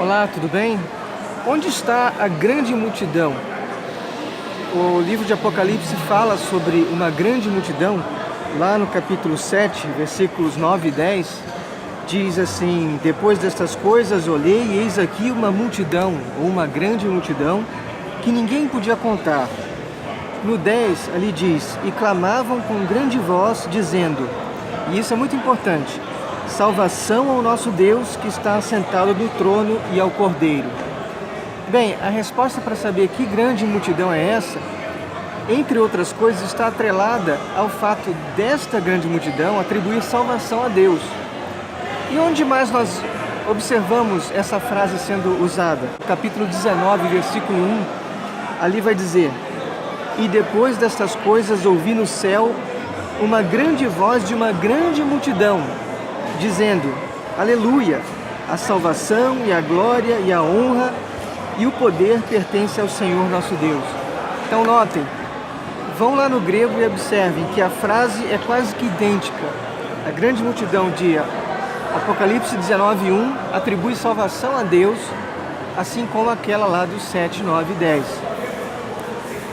Olá, tudo bem? Onde está a grande multidão? O livro de Apocalipse fala sobre uma grande multidão. Lá no capítulo 7, versículos 9 e 10, diz assim: depois destas coisas olhei e eis aqui uma multidão, ou uma grande multidão, que ninguém podia contar. No 10, ali diz: e clamavam com grande voz, dizendo, e isso é muito importante, salvação ao nosso Deus que está assentado no trono e ao Cordeiro. Bem, a resposta para saber que grande multidão é essa, entre outras coisas, está atrelada ao fato desta grande multidão atribuir salvação a Deus. E onde mais nós observamos essa frase sendo usada? Capítulo 19, versículo 1, ali vai dizer: e depois destas coisas ouvi no céu uma grande voz de uma grande multidão, dizendo, aleluia, a salvação e a glória e a honra e o poder pertence ao Senhor nosso Deus. Então notem, vão lá no grego e observem que a frase é quase que idêntica. A grande multidão de Apocalipse 19:1 atribui salvação a Deus, assim como aquela lá dos 7, 9 e 10.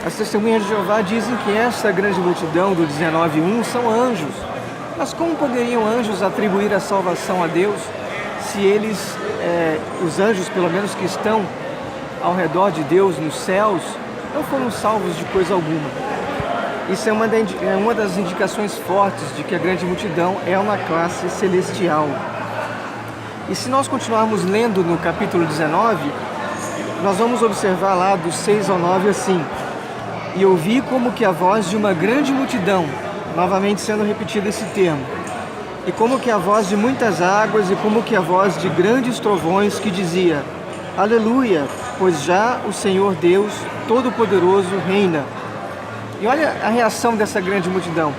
As testemunhas de Jeová dizem que essa grande multidão do 19:1 são anjos. Mas como poderiam anjos atribuir a salvação a Deus se eles, os anjos pelo menos que estão ao redor de Deus nos céus, não foram salvos de coisa alguma? Isso é uma das indicações fortes de que a grande multidão é uma classe celestial. E se nós continuarmos lendo no capítulo 19, nós vamos observar lá dos 6 ao 9 assim: e ouvi como que a voz de uma grande multidão, novamente sendo repetido esse termo, e como que a voz de muitas águas, e como que a voz de grandes trovões, que dizia, aleluia, pois já o Senhor Deus Todo-Poderoso reina. E olha a reação dessa grande multidão: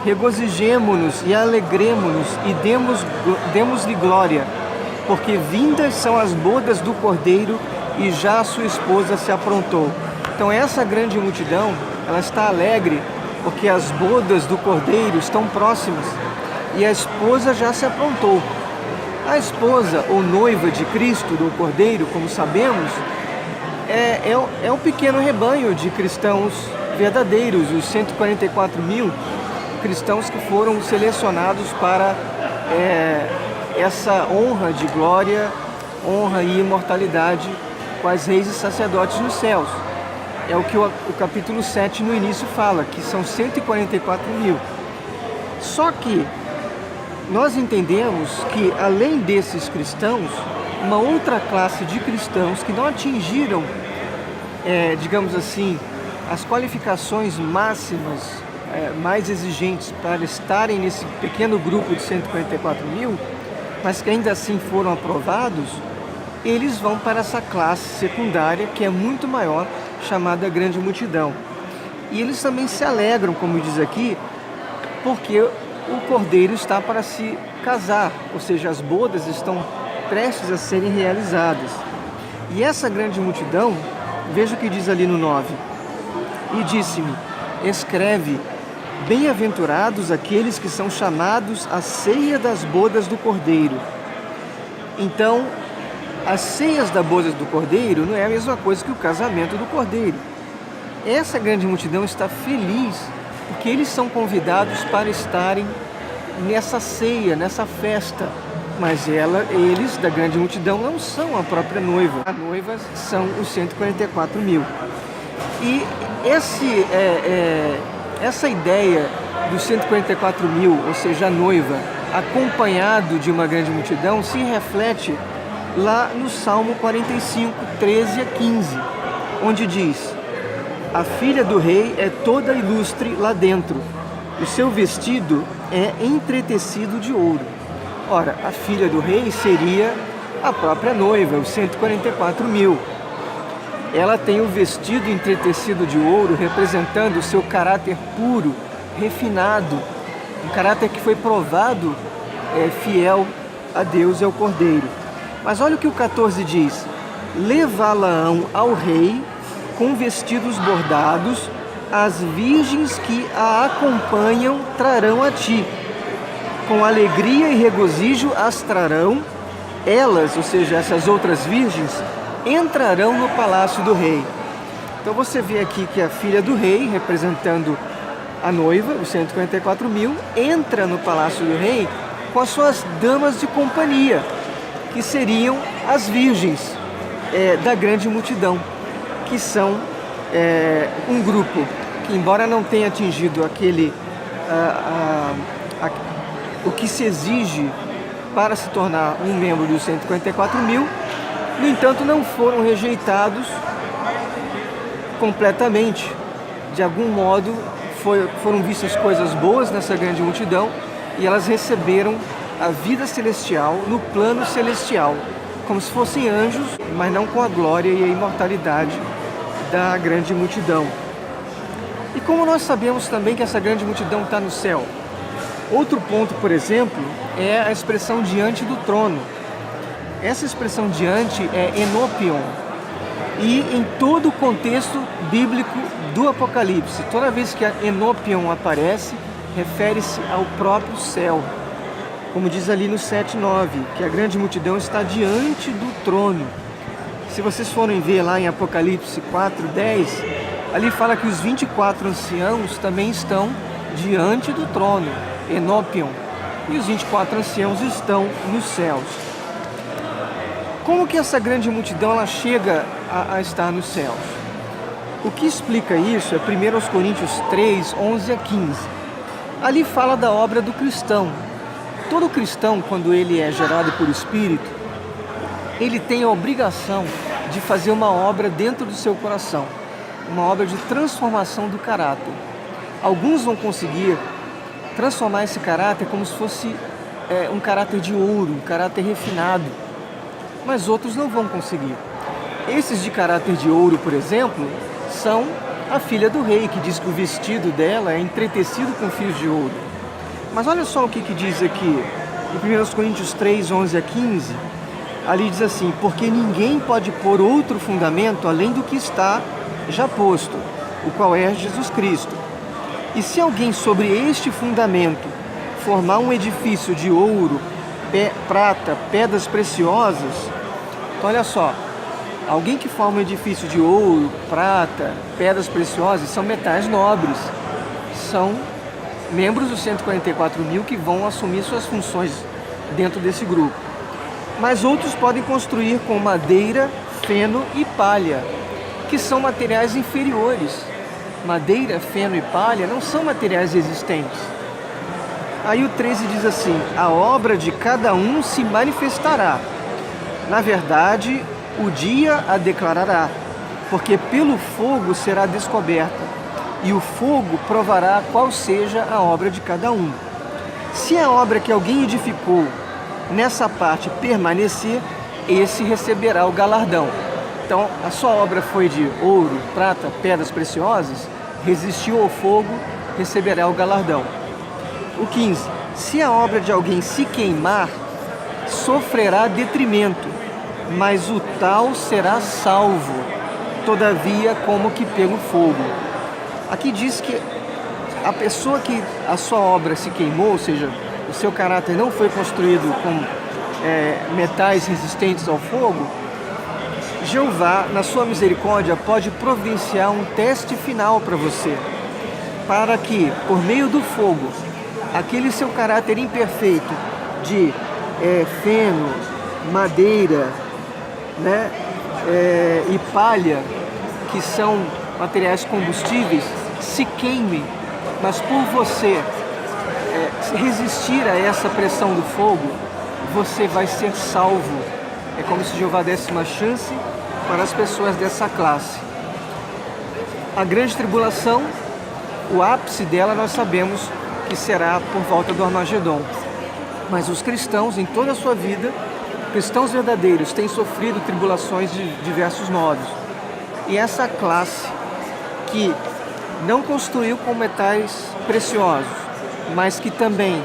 regozijemo-nos e alegremo-nos e demos-lhe glória, porque vindas são as bodas do Cordeiro e já a sua esposa se aprontou. Então essa grande multidão, ela está alegre porque as bodas do Cordeiro estão próximas e a esposa já se aprontou. A esposa ou noiva de Cristo, do Cordeiro, como sabemos, é um pequeno rebanho de cristãos verdadeiros, os 144 mil cristãos que foram selecionados para essa honra de glória, honra e imortalidade com as reis e sacerdotes nos céus. É o que o capítulo 7 no início fala, que são 144 mil. Só que nós entendemos que, além desses cristãos, uma outra classe de cristãos que não atingiram, digamos assim, as qualificações máximas, mais exigentes para estarem nesse pequeno grupo de 144 mil, mas que ainda assim foram aprovados, eles vão para essa classe secundária que é muito maior, chamada grande multidão. E eles também se alegram, como diz aqui, porque o Cordeiro está para se casar, ou seja, as bodas estão prestes a serem realizadas. E essa grande multidão, veja o que diz ali no 9: e disse-me, escreve, bem-aventurados aqueles que são chamados à ceia das bodas do Cordeiro. Então, as ceias das bodas do Cordeiro não é a mesma coisa que o casamento do Cordeiro. Essa grande multidão está feliz porque eles são convidados para estarem nessa ceia, nessa festa. Mas eles, da grande multidão, não são a própria noiva. A noiva são os 144 mil. E essa ideia dos 144 mil, ou seja, a noiva, acompanhado de uma grande multidão, se reflete lá no Salmo 45, 13 a 15, onde diz, a filha do rei é toda ilustre lá dentro, o seu vestido é entretecido de ouro. Ora, a filha do rei seria a própria noiva, os 144 mil. Ela tem o vestido entretecido de ouro, representando o seu caráter puro, refinado, um caráter que foi provado fiel a Deus e ao Cordeiro. Mas olha o que o 14 diz: levá-la-ão ao rei com vestidos bordados, as virgens que a acompanham trarão a ti. Com alegria e regozijo as trarão, elas, ou seja, essas outras virgens, entrarão no palácio do rei. Então você vê aqui que a filha do rei, representando a noiva, os 144.000, entra no palácio do rei com as suas damas de companhia, que seriam as virgens da grande multidão, que são um grupo que, embora não tenha atingido o que se exige para se tornar um membro dos 144.000, no entanto não foram rejeitados completamente. De algum modo foram vistas coisas boas nessa grande multidão e elas receberam a vida celestial no plano celestial, como se fossem anjos, mas não com a glória e a imortalidade da grande multidão. E como nós sabemos também que essa grande multidão está no céu? Outro ponto, por exemplo, é a expressão diante do trono. Essa expressão diante é enopion. E em todo o contexto bíblico do Apocalipse, toda vez que a enopion aparece, refere-se ao próprio céu. Como diz ali no 7:9, que a grande multidão está diante do trono. Se vocês forem ver lá em Apocalipse 4:10, ali fala que os 24 anciãos também estão diante do trono, enopion, e os 24 anciãos estão nos céus. Como que essa grande multidão ela chega a estar nos céus? O que explica isso é 1 Coríntios 3:11-15. Ali fala da obra do cristão. Todo cristão, quando ele é gerado por Espírito, ele tem a obrigação de fazer uma obra dentro do seu coração, uma obra de transformação do caráter. Alguns vão conseguir transformar esse caráter como se fosse um caráter de ouro, um caráter refinado, mas outros não vão conseguir. Esses de caráter de ouro, por exemplo, são a filha do rei, que diz que o vestido dela é entretecido com fios de ouro. Mas olha só o que diz aqui, em 1 Coríntios 3:11-15, ali diz assim: porque ninguém pode pôr outro fundamento além do que está já posto, o qual é Jesus Cristo. E se alguém sobre este fundamento formar um edifício de ouro, prata, pedras preciosas, então olha só, alguém que forma um edifício de ouro, prata, pedras preciosas, são metais nobres, são membros dos 144.000 que vão assumir suas funções dentro desse grupo. Mas outros podem construir com madeira, feno e palha, que são materiais inferiores. Madeira, feno e palha não são materiais existentes. Aí o 13 diz assim: a obra de cada um se manifestará. Na verdade, o dia a declarará, porque pelo fogo será descoberta, e o fogo provará qual seja a obra de cada um. Se a obra que alguém edificou nessa parte permanecer, esse receberá o galardão. Então, a sua obra foi de ouro, prata, pedras preciosas, resistiu ao fogo, receberá o galardão. O 15. Se a obra de alguém se queimar, sofrerá detrimento, mas o tal será salvo, todavia como que pelo fogo. Aqui diz que a pessoa que a sua obra se queimou, ou seja, o seu caráter não foi construído com metais resistentes ao fogo, Jeová, na sua misericórdia, pode providenciar um teste final para você, para que, por meio do fogo, aquele seu caráter imperfeito de feno, madeira, né, e palha, que são materiais combustíveis, se queime, mas por você resistir a essa pressão do fogo, você vai ser salvo. É como se Jeová desse uma chance para as pessoas dessa classe. A grande tribulação, o ápice dela nós sabemos que será por volta do Armagedon. Mas os cristãos, em toda a sua vida, cristãos verdadeiros, têm sofrido tribulações de diversos modos. E essa classe que não construiu com metais preciosos, mas que também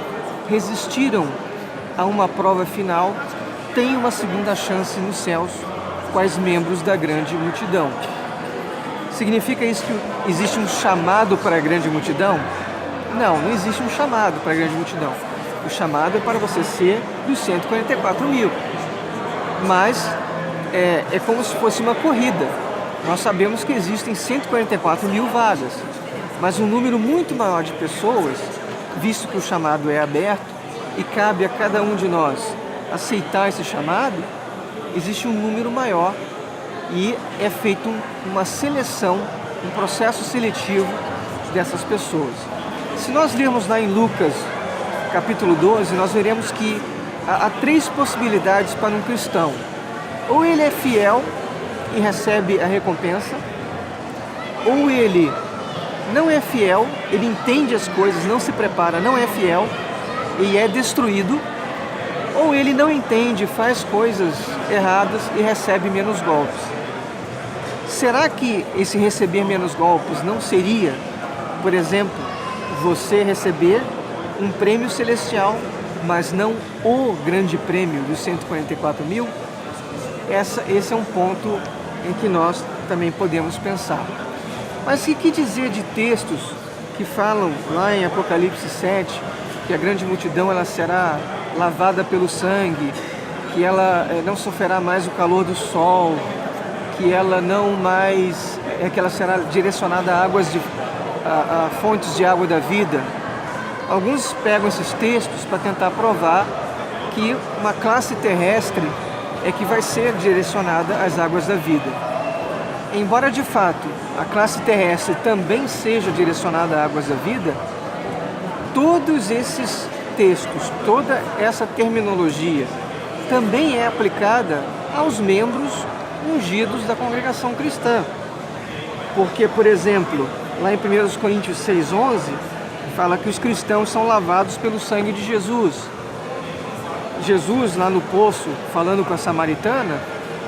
resistiram a uma prova final, tem uma segunda chance nos céus, quais membros da grande multidão. Significa isso que existe um chamado para a grande multidão? Não, não existe um chamado para a grande multidão. O chamado é para você ser dos 144.000. mas é como se fosse uma corrida. Nós sabemos que existem 144 mil vagas, mas um número muito maior de pessoas, visto que o chamado é aberto e cabe a cada um de nós aceitar esse chamado, existe um número maior e é feito uma seleção, um processo seletivo dessas pessoas. Se nós lermos lá em Lucas, capítulo 12, nós veremos que há 3 possibilidades para um cristão. Ou ele é fiel e recebe a recompensa, ou ele não é fiel, ele entende as coisas, não se prepara, não é fiel e é destruído, ou ele não entende, faz coisas erradas e recebe menos golpes. Será que esse receber menos golpes não seria, por exemplo, você receber um prêmio celestial, mas não o grande prêmio dos 144 mil? Esse é um ponto em que nós também podemos pensar. Mas o que dizer de textos que falam lá em Apocalipse 7, que a grande multidão ela será lavada pelo sangue, que ela não sofrerá mais o calor do sol, que ela não mais, que ela será direcionada a fontes de água da vida? Alguns pegam esses textos para tentar provar que uma classe terrestre é que vai ser direcionada às águas da vida. Embora de fato a classe terrestre também seja direcionada a águas da vida, todos esses textos, toda essa terminologia também é aplicada aos membros ungidos da congregação cristã. Porque, por exemplo, lá em 1 Coríntios 6,11, fala que os cristãos são lavados pelo sangue de Jesus. Jesus, lá no poço, falando com a samaritana,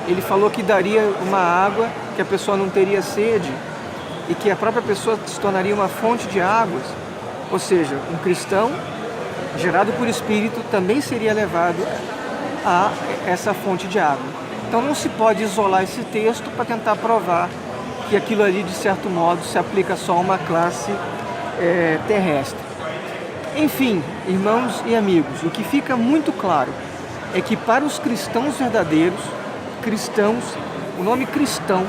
ele falou que daria uma água que a pessoa não teria sede e que a própria pessoa se tornaria uma fonte de águas. Ou seja, um cristão gerado por Espírito também seria levado a essa fonte de água. Então não se pode isolar esse texto para tentar provar que aquilo ali, de certo modo, se aplica só a uma classe terrestre. Enfim, irmãos e amigos, o que fica muito claro é que para os cristãos verdadeiros, o nome cristão,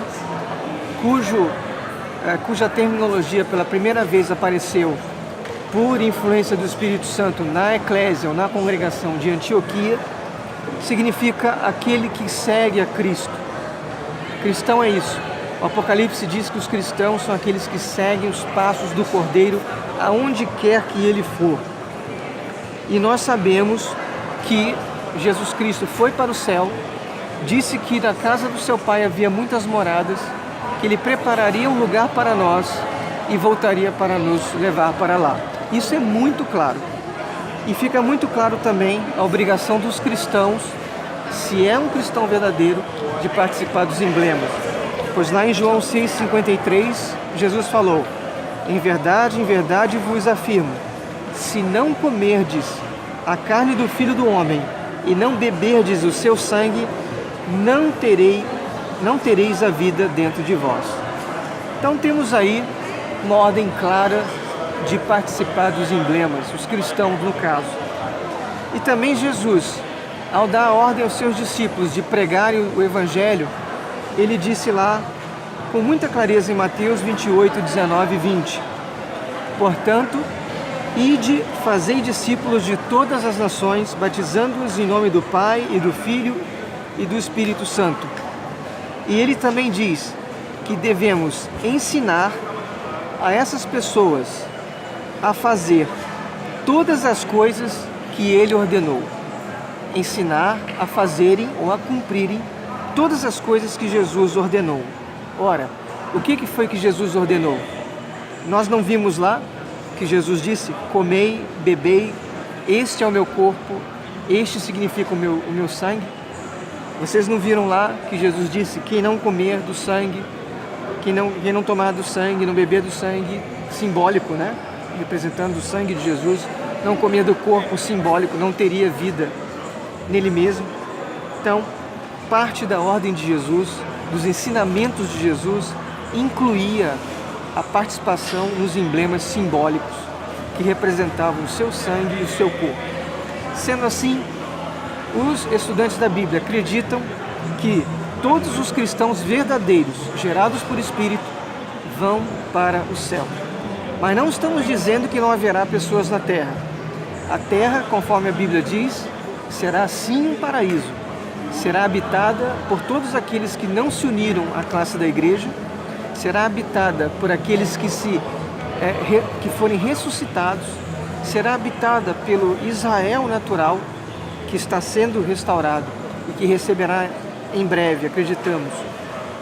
cuja terminologia pela primeira vez apareceu por influência do Espírito Santo na eclésia ou na congregação de Antioquia, significa aquele que segue a Cristo. Cristão é isso. O Apocalipse diz que os cristãos são aqueles que seguem os passos do Cordeiro aonde quer que ele for. E nós sabemos que Jesus Cristo foi para o céu, disse que na casa do seu Pai havia muitas moradas, que ele prepararia um lugar para nós e voltaria para nos levar para lá. Isso é muito claro. E fica muito claro também a obrigação dos cristãos, se é um cristão verdadeiro, de participar dos emblemas. Pois lá em João 6,53, Jesus falou: em verdade vos afirmo, se não comerdes a carne do Filho do Homem e não beberdes o seu sangue, não tereis a vida dentro de vós. Então temos aí uma ordem clara de participar dos emblemas, os cristãos no caso. E também Jesus, ao dar a ordem aos seus discípulos de pregarem o Evangelho, ele disse lá com muita clareza em Mateus 28, 19 e 20: portanto, ide, fazei discípulos de todas as nações, batizando-os em nome do Pai e do Filho e do Espírito Santo. E ele também diz que devemos ensinar a essas pessoas a fazer todas as coisas que ele ordenou. Ensinar a fazerem ou a cumprirem todas as coisas que Jesus ordenou. Ora, o que foi que Jesus ordenou? Nós não vimos lá que Jesus disse: comei, bebei, este é o meu corpo, este significa o meu sangue? Vocês não viram lá que Jesus disse: quem não comer do sangue, quem não tomar do sangue, não beber do sangue, simbólico, né? Representando o sangue de Jesus, não comer do corpo, simbólico, não teria vida nele mesmo. Então, parte da ordem de Jesus, dos ensinamentos de Jesus, incluía a participação nos emblemas simbólicos que representavam o seu sangue e o seu corpo. Sendo assim, os estudantes da Bíblia acreditam que todos os cristãos verdadeiros, gerados por Espírito, vão para o céu. Mas não estamos dizendo que não haverá pessoas na terra. A terra, conforme a Bíblia diz, será sim um paraíso. Será habitada por todos aqueles que não se uniram à classe da igreja, será habitada por aqueles que forem ressuscitados, será habitada pelo Israel natural, que está sendo restaurado e que receberá em breve, acreditamos,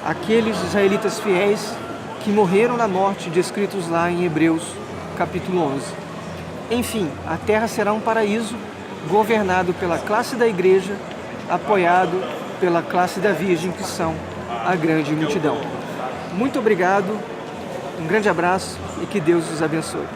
aqueles israelitas fiéis que morreram na morte, descritos lá em Hebreus capítulo 11. Enfim, a terra será um paraíso governado pela classe da igreja, apoiado pela classe da Virgem, que são a grande multidão. Muito obrigado, um grande abraço e que Deus os abençoe.